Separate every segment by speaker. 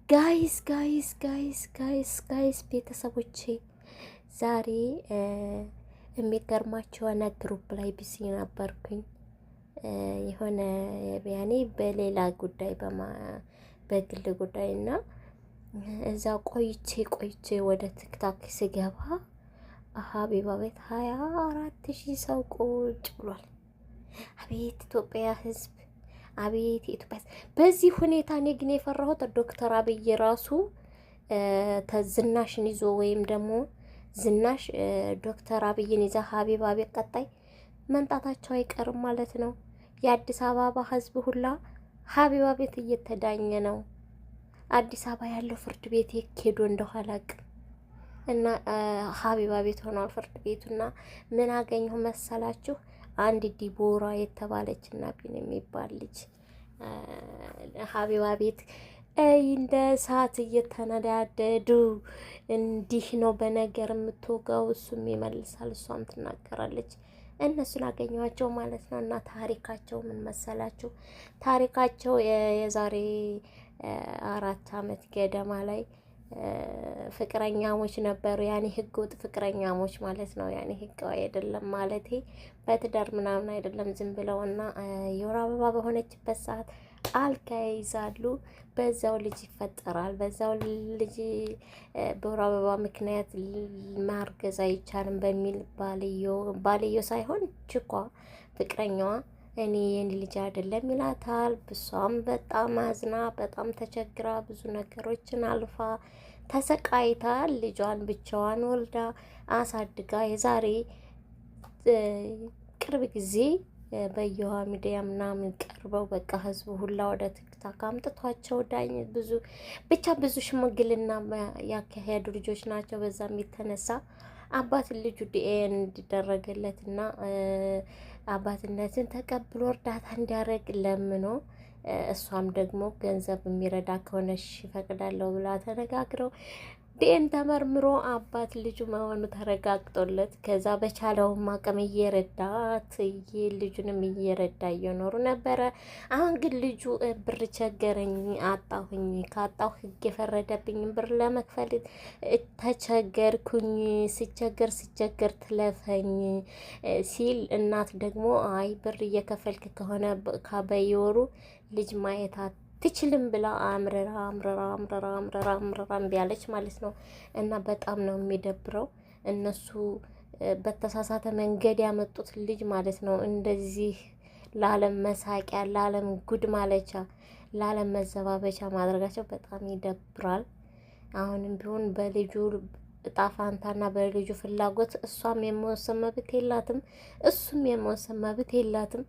Speaker 1: ጋይስ ቤተሰቦቼ ዛሬ የሚገርማቸው የሆነ ግሩፕ ላይ ቢዚ ነበርኩኝ። የሆነ ያኔ በሌላ ጉዳይ በግል ጉዳይ እና እዛ ቆይቼ ወደ ቲክታክ ስገባ ሀቢባ ቤት 24,000 ሰው ቁጭ ብሏል። አቤት ኢትዮጵያ ህዝብ፣ አቤት ኢትዮጵያ። በዚህ ሁኔታ እኔ ግን የፈራሁት ዶክተር አብይ ራሱ ዝናሽን ይዞ ወይም ደግሞ ዝናሽ ዶክተር አብይን ይዛ ሀቢባ ቤት ቀጣይ መምጣታቸው አይቀርም ማለት ነው። የአዲስ አበባ ህዝብ ሁላ ሀቢባ ቤት እየተዳኘ ነው። አዲስ አበባ ያለው ፍርድ ቤት ሄዶ እንደው አላውቅም እና ሀቢባ ቤት ሆኗል ፍርድ ቤቱና ምን አገኘሁ መሰላችሁ? አንድ ዲቦራ የተባለች እና ቢን የሚባል ልጅ ሀቢባ ቤት እንደ እሳት እየተነዳደዱ እንዲህ ነው በነገር የምትወጋው፣ እሱም ይመልሳል፣ እሷም ትናገራለች። እነሱን አገኘኋቸው ማለት ነው። እና ታሪካቸው ምን መሰላችሁ? ታሪካቸው የዛሬ 4 ዓመት ገደማ ላይ ፍቅረኛሞች ነበሩ። ያኔ ህገወጥ ፍቅረኛሞች ማለት ነው። ያኔ ህጋዊ አይደለም ማለቴ በትዳር ምናምን አይደለም፣ ዝም ብለው እና የወር አበባ በሆነችበት ሰዓት አልጋ ይይዛሉ። በዛው ልጅ ይፈጠራል። በዛው ልጅ በወር አበባ ምክንያት ማርገዝ አይቻልም በሚል ባልዮ ሳይሆን ችኳ ፍቅረኛዋ እኔ የኔ ልጅ አይደለም ይላታል። ብሷም በጣም አዝና በጣም ተቸግራ ብዙ ነገሮችን አልፋ ተሰቃይታ ልጇን ብቻዋን ወልዳ አሳድጋ የዛሬ ቅርብ ጊዜ በየውሃ ሚዲያ ምናምን ቀርበው በቃ ህዝቡ ሁላ ወደ ቲክታክ አምጥቷቸው ዳኝ ብዙ ሽምግልና ያካሄዱ ልጆች ናቸው። በዛም የተነሳ አባት ልጁ ዲኤን እንዲደረግለትና አባትነትን ተቀብሎ እርዳታ እንዲያደርግ ለምኖ እሷም ደግሞ ገንዘብ የሚረዳ ከሆነ ይፈቅዳለሁ ብላ ተነጋግረው ዲኤን ተመርምሮ አባት ልጁ መሆኑ ተረጋግጦለት ከዛ በቻለውም አቅም እየረዳት ልጁንም እየረዳ እየኖሩ ነበረ። አሁን ግን ልጁ ብር ቸገረኝ፣ አጣሁኝ፣ ካጣሁ ህግ የፈረደብኝ ብር ለመክፈል ተቸገርኩኝ፣ ሲቸገር ትለፈኝ ሲል እናት ደግሞ አይ ብር እየከፈልክ ከሆነ በየወሩ ልጅ ማየት ትችልም ብላ አምረራ እምቢ አለች ማለት ነው። እና በጣም ነው የሚደብረው። እነሱ በተሳሳተ መንገድ ያመጡት ልጅ ማለት ነው። እንደዚህ ለዓለም መሳቂያ፣ ለዓለም ጉድ ማለቻ፣ ለዓለም መዘባበቻ ማድረጋቸው በጣም ይደብራል። አሁንም ቢሆን በልጁ እጣ ፋንታና በልጁ ፍላጎት እሷም የመወሰን መብት የላትም፣ እሱም የመወሰን መብት የላትም።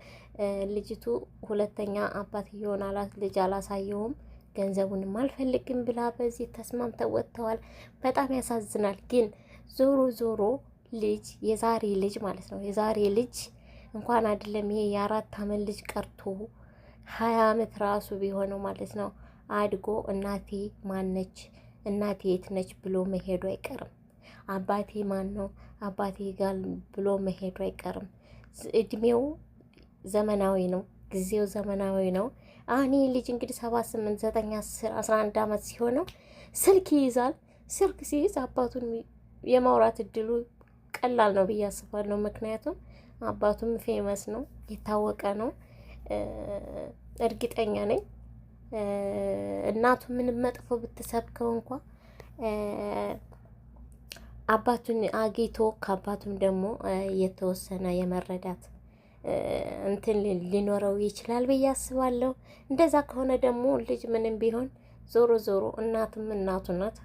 Speaker 1: ልጅቱ ሁለተኛ አባትየውን ልጅ አላሳየውም፣ ገንዘቡንም አልፈልግም ብላ በዚህ ተስማምተው ወጥተዋል። በጣም ያሳዝናል። ግን ዞሮ ልጅ የዛሬ ልጅ ማለት ነው የዛሬ ልጅ እንኳን አይደለም ይሄ የ4 ዓመት ልጅ ቀርቶ 20 ዓመት ራሱ ቢሆነው ማለት ነው አድጎ እናቴ ማነች እናቴ የት ነች ብሎ መሄዱ አይቀርም። አባቴ ማን ነው አባቴ ጋር ብሎ መሄዱ አይቀርም። እድሜው ዘመናዊ ነው፣ ጊዜው ዘመናዊ ነው። አሁን ይህ ልጅ እንግዲህ 7፣ 8፣ 9፣ 10፣ 11 ዓመት ሲሆነው ስልክ ይይዛል። ስልክ ሲይዝ አባቱን የማውራት እድሉ ቀላል ነው ብዬ አስባለሁ። ምክንያቱም አባቱም ፌመስ ነው፣ የታወቀ ነው። እርግጠኛ ነኝ እናቱ ምንም መጥፎ ብትሰብከው እንኳ አባቱን አግኝቶ ከአባቱም ደግሞ የተወሰነ የመረዳት እንትን ሊኖረው ይችላል ብዬ አስባለሁ። እንደዛ ከሆነ ደግሞ ልጅ ምንም ቢሆን ዞሮ እናቱም እናቱ ናት።